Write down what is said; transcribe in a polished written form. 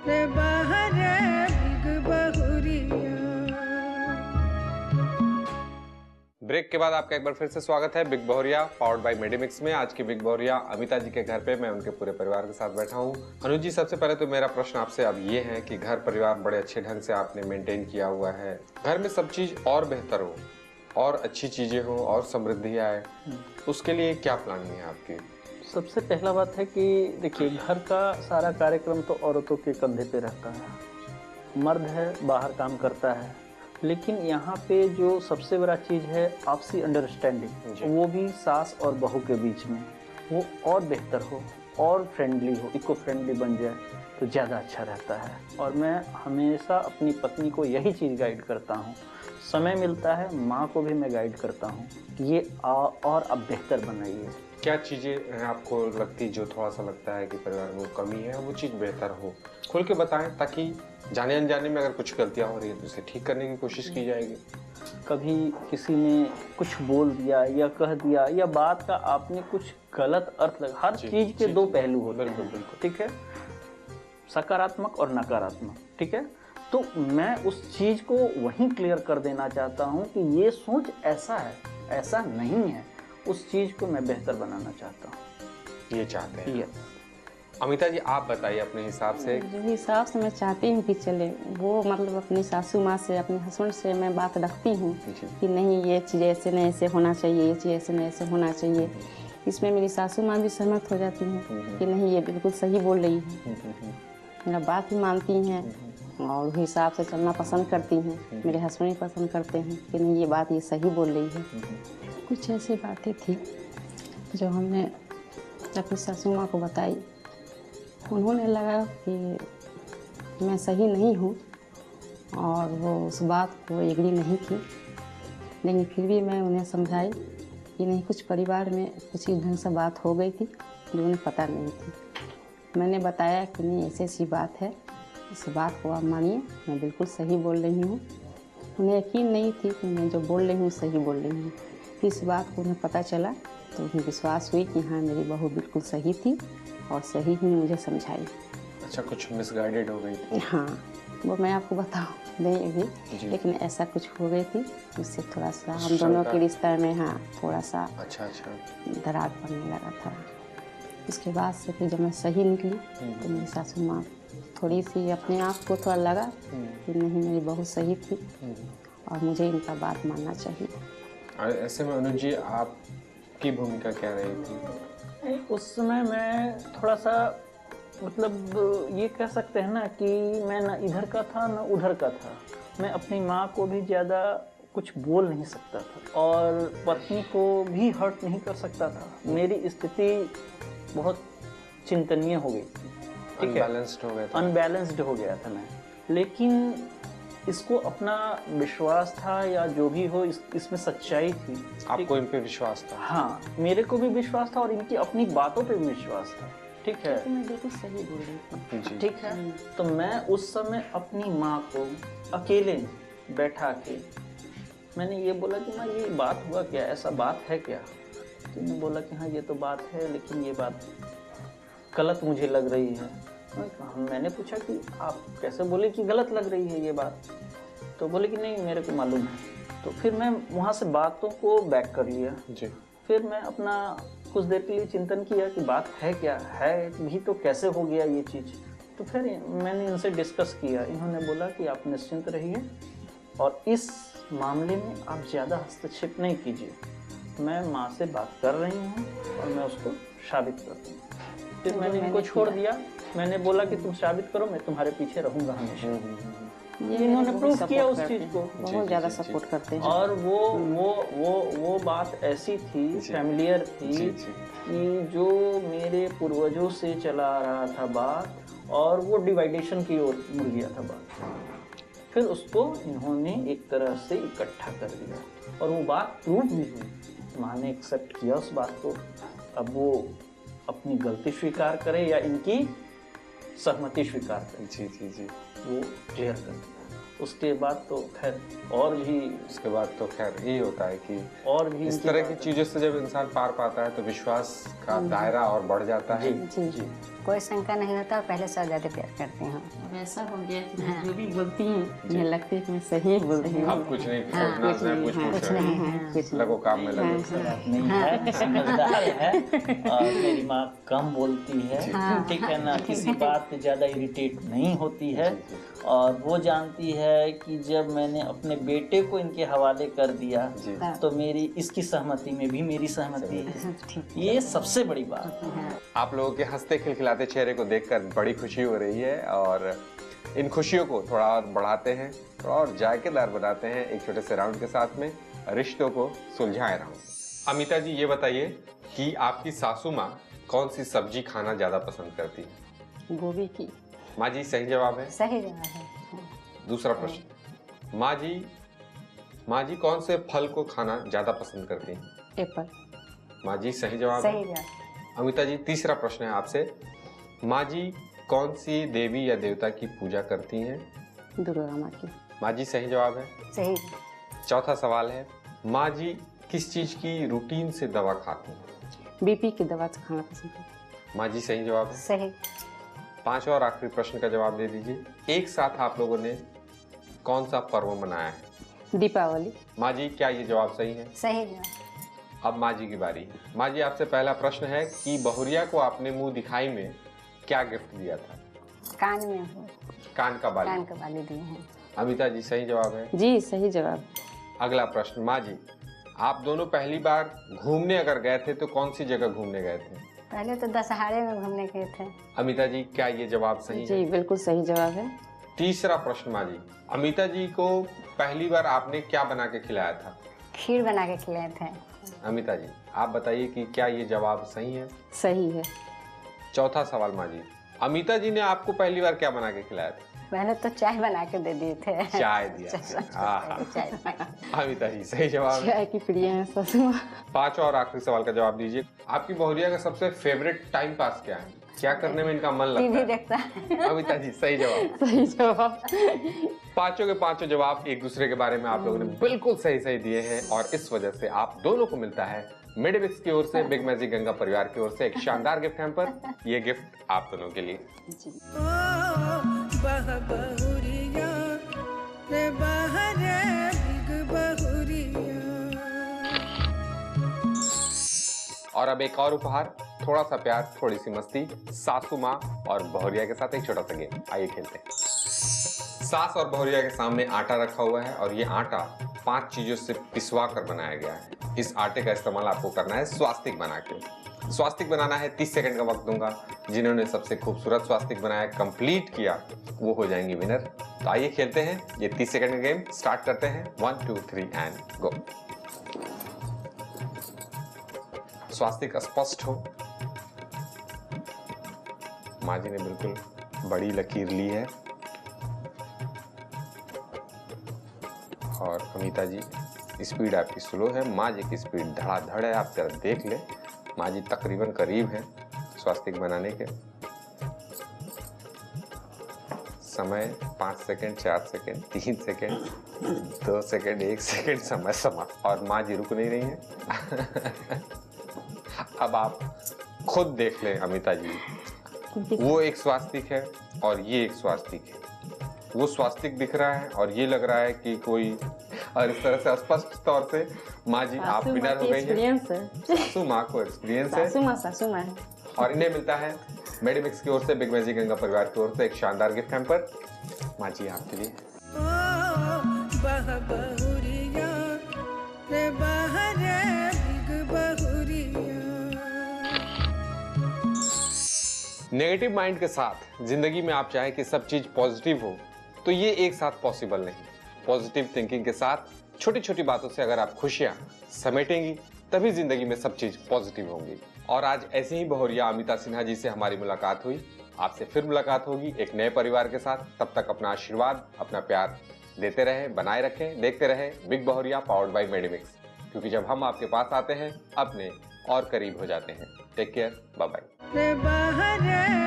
रे बाहरे बिग बहुरिया। ब्रेक के बाद आपका एक बार फिर से स्वागत है बिग बहुरिया पावर्ड बाय मेडिमिक्स में। आज की बिग बहुरिया अमिता जी के घर पे मैं उनके पूरे परिवार के साथ बैठा हूँ। अनुज जी, सबसे पहले तो मेरा प्रश्न आपसे अब ये है कि घर परिवार बड़े अच्छे ढंग से आपने मेंटेन किया हुआ है, घर में सब चीज और बेहतर हो और अच्छी चीजें हो और समृद्धि आए, उसके लिए क्या प्लानिंग है आपकी? सबसे पहला बात है कि देखिए, घर का सारा कार्यक्रम तो औरतों के कंधे पे रहता है। मर्द है, बाहर काम करता है, लेकिन यहाँ पे जो सबसे बड़ा चीज़ है आपसी अंडरस्टैंडिंग, वो भी सास और बहू के बीच में वो और बेहतर हो और फ्रेंडली हो, इको फ्रेंडली बन जाए तो ज़्यादा अच्छा रहता है। और मैं हमेशा अपनी पत्नी को यही चीज़ गाइड करता हूँ। समय मिलता है माँ को भी मैं गाइड करता हूँ कि ये और अब बेहतर बनाइए। क्या चीजें आपको लगती जो थोड़ा सा लगता है कि परिवार में कमी है, वो चीज बेहतर हो, खुल के बताएं ताकि जाने अनजाने में अगर कुछ गलतियां हो रही है तो उसे ठीक करने की कोशिश की जाएगी। कभी किसी ने कुछ बोल दिया या कह दिया या बात का आपने कुछ गलत अर्थ लगा, हर चीज के दो पहलू होते हैं, बिल्कुल ठीक है, सकारात्मक और नकारात्मक, ठीक है। तो मैं उस चीज को वहीं क्लियर कर देना चाहता हूँ कि ये सोच ऐसा है, ऐसा नहीं है। उस चीज को मैं बेहतर बनाना चाहता हूँ, ये चाहते हैं। यस। अमिता जी, आप बताइए अपने हिसाब से। जिस हिसाब से मैं चाहती हूँ कि चले वो, मतलब अपनी सासू माँ से, अपने हस्बैंड से मैं बात रखती हूँ कि नहीं ये चीज़ ऐसे नहीं ऐसे होना चाहिए, ये चीज़ ऐसे नहीं ऐसे होना चाहिए। इसमें मेरी सासू माँ भी सहमत हो जाती हैं कि नहीं ये बिल्कुल सही बोल रही है, मेरा बात भी मानती हैं और उस हिसाब से चलना पसंद करती हैं। मेरे हस्बैंड भी पसंद करते हैं कि नहीं ये बात ये सही बोल रही है। कुछ ऐसी बातें थी जो हमने अपनी सासू माँ को बताई, उन्होंने लगा कि मैं सही नहीं हूँ और वो उस बात को एग्री नहीं की, लेकिन फिर भी मैं उन्हें समझाई कि नहीं, कुछ परिवार में कुछ इस ढंग से बात हो गई थी जो उन्हें पता नहीं थी। मैंने बताया कि नहीं ऐसी ऐसी बात है, इस बात को आप मानिए, मैं बिल्कुल सही बोल रही हूँ। उन्हें यकीन नहीं थी कि मैं जो बोल रही हूँ सही बोल रही हूँ। इस बात को उन्हें पता चला तो उन्हें विश्वास हुई कि हाँ मेरी बहू बिल्कुल सही थी और सही ही मुझे समझाई। अच्छा, कुछ मिसगाइडेड हो गई थी? हाँ, वो मैं आपको बताऊँ नहीं अभी, लेकिन ऐसा कुछ हो गई थी उससे थोड़ा सा हम दोनों के रिश्ते में हाँ थोड़ा सा अच्छा दरार पड़ने लगा था। इसके बाद से फिर जब मैं सही निकली तो मेरी सासू माँ थोड़ी सी अपने आप को थोड़ा लगा कि नहीं मेरी बहू सही थी और मुझे इनका बात मानना चाहिए। ऐसे में अनुज जी, आपकी भूमिका क्या रही थी? उस समय मैं थोड़ा सा, मतलब ये कह सकते हैं ना कि मैं ना इधर का था ना उधर का था। मैं अपनी माँ को भी ज़्यादा कुछ बोल नहीं सकता था और पत्नी को भी हर्ट नहीं कर सकता था। मेरी स्थिति बहुत चिंतनीय हो गई थी, ठीक है, अनबैलेंस्ड हो गया था मैं। लेकिन इसको अपना विश्वास था या जो भी हो, इसमें सच्चाई थी। आपको इन पे विश्वास था? हाँ, मेरे को भी विश्वास था और इनकी अपनी बातों पे भी विश्वास था, ठीक है। तो मैं बिल्कुल सही बोल रही थी, ठीक है। तो मैं उस समय अपनी माँ को अकेले बैठा के मैंने ये बोला कि माँ ये बात हुआ क्या, ऐसा बात है क्या? तो उन्होंने बोला कि हाँ ये तो बात है, लेकिन ये बात गलत मुझे लग रही है। मैंने पूछा कि आप कैसे बोले कि गलत लग रही है ये बात? तो बोले कि नहीं मेरे को मालूम है। तो फिर मैं वहाँ से बातों को बैक कर लिया जी। फिर मैं अपना कुछ देर के लिए चिंतन किया कि बात है क्या है भी, तो कैसे हो गया ये चीज़। तो फिर मैंने इनसे डिस्कस किया। इन्होंने बोला कि आप निश्चिंत रहिए और इस मामले में आप ज़्यादा हस्तक्षेप नहीं कीजिए, मैं माँ से बात कर रही हूँ और मैं उसको साबित कर दूँ। फिर मैंने इनको छोड़ दिया। मैंने बोला कि तुम साबित करो, मैं तुम्हारे पीछे रहूँगा हमेशा। इन्होंने प्रूफ किया उस चीज़ को, बहुत ज़्यादा सपोर्ट करते हैं। और वो बात ऐसी थी, फैमिलियर थी कि जो मेरे पूर्वजों से चला आ रहा था बात, और वो डिवाइडेशन की ओर मुड़ गया था बात। फिर उसको इन्होंने एक तरह से इकट्ठा कर दिया और वो बात प्रूफ भी हुई। माँ ने एक्सेप्ट किया उस बात को। अब वो अपनी गलती स्वीकार करे या इनकी सहमति स्वीकार करे, जी जी जी, वो क्लियर कर दिया। उसके बाद तो खैर और भी, उसके बाद तो खैर यही होता है कि और भी इस तरह की चीज़ों से जब इंसान पार पाता है तो विश्वास का दायरा और बढ़ जाता है। जी जी। कोई शंका नहीं होता और पहले से ज़्यादा प्यार करती हूँ। वैसा हो गया कि मैं जो भी बोलती हूँ मुझे लगता है कि मैं सही बोल रही हूँ। अब कुछ नहीं सोचना, मैं कुछ पूछ रहे हैं, कुछ लगो काम में लगो। नहीं है, समझदार है और मेरी माँ कम बोलती है, ठीक है ना, किसी बात पे ज़्यादा इरिटेट नहीं होती है और वो जानती है कि जब मैंने अपने बेटे को इनके हवाले कर दिया तो मेरी इसकी सहमति में भी मेरी सहमति है। ये सबसे बड़ी बात है। आप लोगों के हंसते खिलखिलाते चेहरे को देखकर बड़ी खुशी हो रही है और इन खुशियों को थोड़ा और बढ़ाते हैं, थोड़ा और जायकेदार बनाते हैं एक छोटे से राउंड के साथ में, रिश्तों को सुलझाए राउंड। अमिता जी ये बताइए कि आपकी सासू माँ कौन सी सब्जी खाना ज्यादा पसंद करती है? गोभी की। माँ जी सही जवाब है। सही जवाब है। दूसरा प्रश्न, माँ जी कौन से फल को खाना ज्यादा पसंद करती हैं? एप्पल। माँ जी सही जवाब सही है। जवाब। अमिता जी तीसरा प्रश्न है आपसे, माँ जी कौन सी देवी या देवता की पूजा करती हैं? दुर्गा माँ की। माँ जी सही जवाब है। सही। चौथा सवाल है, माँ जी किस चीज की रूटीन से दवा खाती हैं? बीपी की दवा से खाना पसंद करती माँ जी सही जवाब है। सही। पांचवा और आखिरी प्रश्न का जवाब दे दीजिए, एक साथ आप लोगों ने कौन सा पर्व मनाया है? हूँ। दीपावली। माँ जी क्या ये जवाब सही है? सही जवाब। अब माँ जी की बारी है। माँ जी आपसे पहला प्रश्न है कि बहुरिया को आपने मुंह दिखाई में क्या गिफ्ट दिया था? कान में हो, कान का बाली। कान का बाली दिए हैं। अमिता जी सही जवाब है। जी सही जवाब। अगला प्रश्न, माँ जी आप दोनों पहली बार घूमने अगर गए थे तो कौन सी जगह घूमने गए थे? पहले तो दशहरे में घूमने गए थे। अमिता जी क्या ये जवाब सही है? जी बिल्कुल सही जवाब है। तीसरा प्रश्न, माँ जी अमिता जी को पहली बार आपने क्या बना के खिलाया था? खीर बना के खिलाए थे। अमिता जी आप बताइए कि क्या ये जवाब सही है? सही है। चौथा सवाल, माँ जी अमिता जी ने आपको पहली बार क्या बना के खिलाया था? पहले तो चाय बना के दे दिए थे। चाय दिया था। आहा। चाय। अमिता जी सही जवाब है। चाय की प्रिय है सासू माँ। पांचवा और आखिरी सवाल का जवाब दीजिए, आपकी बहुरिया का सबसे फेवरेट टाइम पास क्या है? क्या करने में इनका मन लगता टीवी है? देखता है। अमिता जी सही जवाब। सही जवाब। पांचों के पांचों जवाब एक दूसरे के बारे में आप लोगों ने बिल्कुल सही सही दिए हैं और इस वजह से आप दोनों को मिलता है मेडिमिक्स की ओर से, बिग मैजिक गंगा परिवार की ओर से एक शानदार गिफ्ट हैम्पर। ये गिफ्ट आप दोनों के लिए। ओ बहुरिया रे बहरे बिग बहुरिया। और अब एक और उपहार, थोड़ा सा प्यार, थोड़ी सी मस्ती, सासू माँ और बहुरिया के साथ एक छोटा सा गेम। आइए खेलते हैं। सास और बहुरिया के सामने आटा रखा हुआ है और ये आटा 5 चीजों से पिसवा कर बनाया गया है। इस आटे का इस्तेमाल आपको करना है स्वास्तिक बना के। स्वास्तिक बनाना है, 30 सेकंड का वक्त दूंगा। जिन्होंने सबसे खूबसूरत स्वास्तिक बनाया, कंप्लीट किया, वो हो जाएंगे विनर। तो आइए खेलते हैं ये 30 सेकंड का गेम। स्टार्ट करते हैं। 1 2 3 एंड गो। स्वास्तिक स्पष्ट हो। माँ जी ने बिल्कुल बड़ी लकीर ली है और अमिता जी स्पीड आपकी स्लो है, माँ जी की स्पीड धड़ाधड़ है। आप जरा देख ले, माँ जी तकरीबन करीब है स्वास्तिक बनाने के। समय 5 second, 4 second, 3 second, 2 second, 1 second, समय समाप्त। और माँ जी रुक नहीं रही हैं। अब आप खुद देख लें अमिता जी, वो एक स्वास्तिक है और ये एक स्वास्तिक है। वो स्वास्तिक दिख रहा है और ये लग रहा है कि कोई, और इस तरह से स्पष्ट तौर से माँ जी आप विनर हो गई हैं। सासू माँ को एक्सपीरियंस है सासू माँ है। और इन्हें मिलता है मेडिमिक्स की ओर से, बिग मैजिक गंगा परिवार की ओर से एक शानदार गिफ्ट हैम्पर। माँ जी आपके लिए। ओ बहुरिया रे बहरे बिग बहुरिया। नेगेटिव माइंड के साथ जिंदगी में आप चाहे कि सब चीज पॉजिटिव हो तो ये एक साथ पॉसिबल नहीं। पॉजिटिव थिंकिंग के साथ छोटी छोटी बातों से अगर आप खुशियां समेटेंगी तभी जिंदगी में सब चीज पॉजिटिव होंगी। और आज ऐसे ही बहुरिया अमिता सिन्हा जी से हमारी मुलाकात हुई। आपसे फिर मुलाकात होगी एक नए परिवार के साथ। तब तक अपना आशीर्वाद, अपना प्यार देते रहे, बनाए रखें, देखते रहे बिग बहुरिया पावर्ड बाय मेडिमिक्स, क्योंकि जब हम आपके पास आते हैं अपने और करीब हो जाते हैं। Take care, bye bye. रे बहरे